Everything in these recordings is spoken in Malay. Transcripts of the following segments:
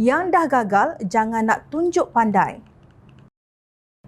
Yang dah gagal, jangan nak tunjuk pandai.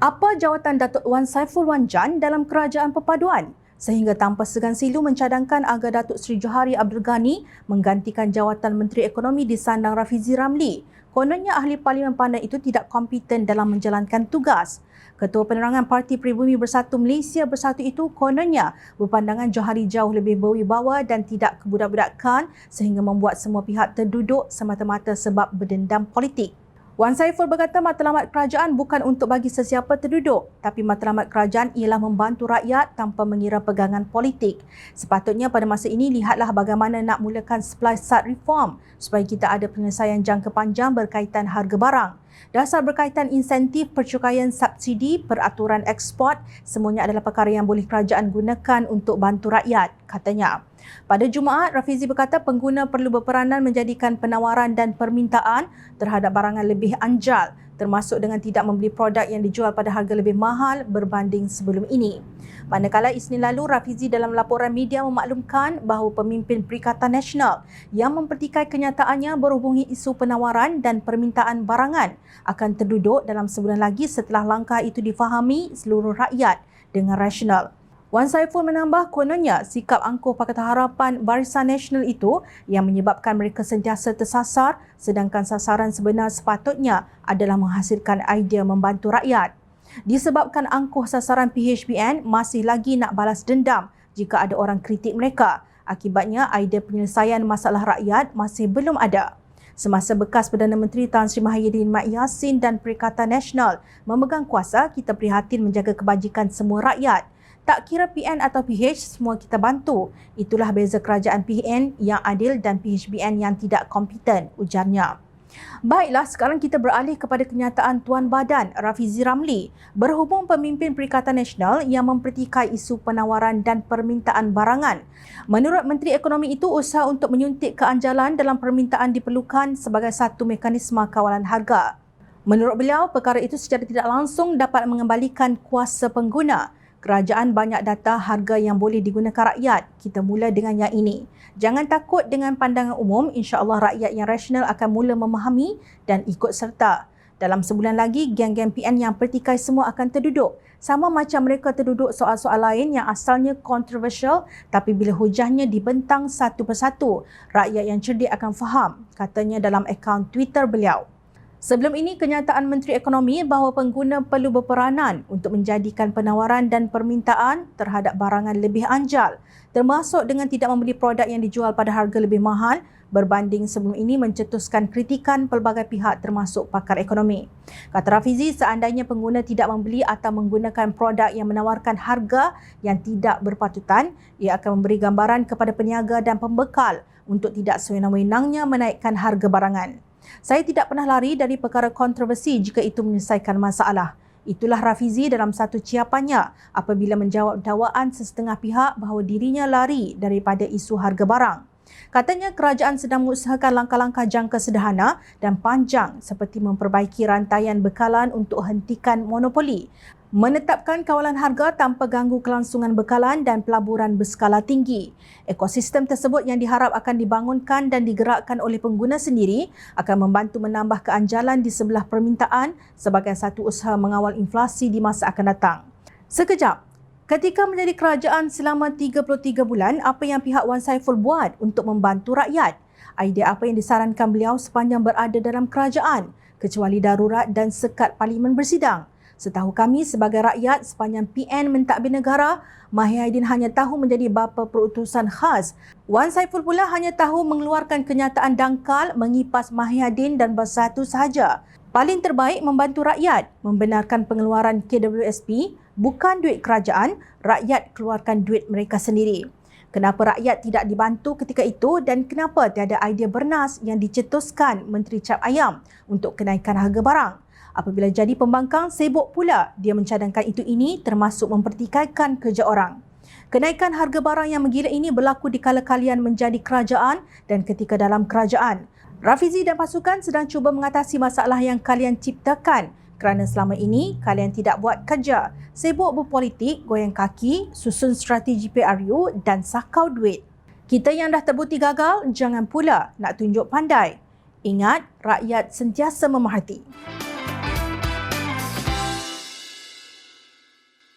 Apa jawatan Datuk Wan Saiful Wan Jan dalam kerajaan perpaduan? Sehingga tanpa segan silu mencadangkan agar Datuk Seri Johari Abdul Ghani menggantikan jawatan Menteri Ekonomi di sandang Rafizi Ramli. Kononnya ahli Parlimen Pandan itu tidak kompeten dalam menjalankan tugas. Ketua Penerangan Parti Pribumi Bersatu Malaysia Bersatu itu kononnya berpandangan Johari jauh lebih berwibawa dan tidak kebudak-budakan sehingga membuat semua pihak terduduk semata-mata sebab berdendam politik. Wan Saiful berkata matlamat kerajaan bukan untuk bagi sesiapa terduduk, tapi matlamat kerajaan ialah membantu rakyat tanpa mengira pegangan politik. Sepatutnya pada masa ini lihatlah bagaimana nak mulakan supply side reform supaya kita ada penyelesaian jangka panjang berkaitan harga barang. Dasar berkaitan insentif, percukaian subsidi, peraturan ekspor, semuanya adalah perkara yang boleh kerajaan gunakan untuk bantu rakyat, katanya. Pada Jumaat, Rafizi berkata pengguna perlu berperanan menjadikan penawaran dan permintaan terhadap barangan lebih anjal, termasuk dengan tidak membeli produk yang dijual pada harga lebih mahal berbanding sebelum ini. Manakala Isnin lalu, Rafizi dalam laporan media memaklumkan bahawa pemimpin Perikatan Nasional yang mempertikai kenyataannya berhubungi isu penawaran dan permintaan barangan akan terduduk dalam sebulan lagi setelah langkah itu difahami seluruh rakyat dengan rasional. Wan Saiful menambah kononnya sikap angkuh Pakatan Harapan Barisan Nasional itu yang menyebabkan mereka sentiasa tersasar sedangkan sasaran sebenar sepatutnya adalah menghasilkan idea membantu rakyat. Disebabkan angkuh sasaran PHBN masih lagi nak balas dendam jika ada orang kritik mereka. Akibatnya idea penyelesaian masalah rakyat masih belum ada. Semasa bekas Perdana Menteri Tan Sri Mahyidin Mat Yassin dan Perikatan Nasional memegang kuasa, kita prihatin menjaga kebajikan semua rakyat. Tak kira PN atau PH, semua kita bantu. Itulah beza kerajaan PN yang adil dan PHBN yang tidak kompeten, ujarnya. Baiklah, sekarang kita beralih kepada kenyataan Tuan Badan Rafizi Ramli berhubung pemimpin Perikatan Nasional yang mempertikai isu penawaran dan permintaan barangan. Menurut Menteri Ekonomi itu, usaha untuk menyuntik keanjalan dalam permintaan diperlukan sebagai satu mekanisme kawalan harga. Menurut beliau, perkara itu secara tidak langsung dapat mengembalikan kuasa pengguna. Kerajaan banyak data harga yang boleh digunakan rakyat. Kita mula dengan yang ini. Jangan takut dengan pandangan umum, insya-Allah rakyat yang rasional akan mula memahami dan ikut serta. Dalam sebulan lagi, geng-geng PN yang pertikai semua akan terduduk. Sama macam mereka terduduk soal-soal lain yang asalnya kontroversial tapi bila hujahnya dibentang satu persatu, rakyat yang cerdik akan faham, katanya dalam akaun Twitter beliau. Sebelum ini, kenyataan Menteri Ekonomi bahawa pengguna perlu berperanan untuk menjadikan penawaran dan permintaan terhadap barangan lebih anjal, termasuk dengan tidak membeli produk yang dijual pada harga lebih mahal berbanding sebelum ini mencetuskan kritikan pelbagai pihak termasuk pakar ekonomi. Kata Rafizi, seandainya pengguna tidak membeli atau menggunakan produk yang menawarkan harga yang tidak berpatutan, ia akan memberi gambaran kepada peniaga dan pembekal untuk tidak sewenang-wenangnya menaikkan harga barangan. Saya tidak pernah lari dari perkara kontroversi jika itu menyelesaikan masalah. Itulah Rafizi dalam satu ciapannya apabila menjawab dakwaan sesetengah pihak bahawa dirinya lari daripada isu harga barang. Katanya kerajaan sedang mengusahakan langkah-langkah jangka sederhana dan panjang seperti memperbaiki rantaian bekalan untuk hentikan monopoli, menetapkan kawalan harga tanpa ganggu kelangsungan bekalan dan pelaburan berskala tinggi. Ekosistem tersebut yang diharap akan dibangunkan dan digerakkan oleh pengguna sendiri akan membantu menambah keanjalan di sebelah permintaan sebagai satu usaha mengawal inflasi di masa akan datang. Sekejap, ketika menjadi kerajaan selama 33 bulan, apa yang pihak Wan Saiful buat untuk membantu rakyat? Idea apa yang disarankan beliau sepanjang berada dalam kerajaan, kecuali darurat dan sekat parlimen bersidang? Setahu kami sebagai rakyat, sepanjang PN mentadbir negara, Mahyidin hanya tahu menjadi bapa perutusan khas. Wan Saiful pula hanya tahu mengeluarkan kenyataan dangkal, mengipas Mahyidin dan Bersatu sahaja. Paling terbaik membantu rakyat, membenarkan pengeluaran KWSP, bukan duit kerajaan, rakyat keluarkan duit mereka sendiri. Kenapa rakyat tidak dibantu ketika itu dan kenapa tiada idea bernas yang dicetuskan Menteri Cap Ayam untuk kenaikan harga barang? Apabila jadi pembangkang, sibuk pula dia mencadangkan itu ini termasuk mempertikaikan kerja orang. Kenaikan harga barang yang menggila ini berlaku di kala kalian menjadi kerajaan dan ketika dalam kerajaan. Rafizi dan pasukan sedang cuba mengatasi masalah yang kalian ciptakan kerana selama ini kalian tidak buat kerja, sibuk berpolitik, goyang kaki, susun strategi PRU dan sakau duit. Kita yang dah terbukti gagal, jangan pula nak tunjuk pandai. Ingat, rakyat sentiasa memerhati.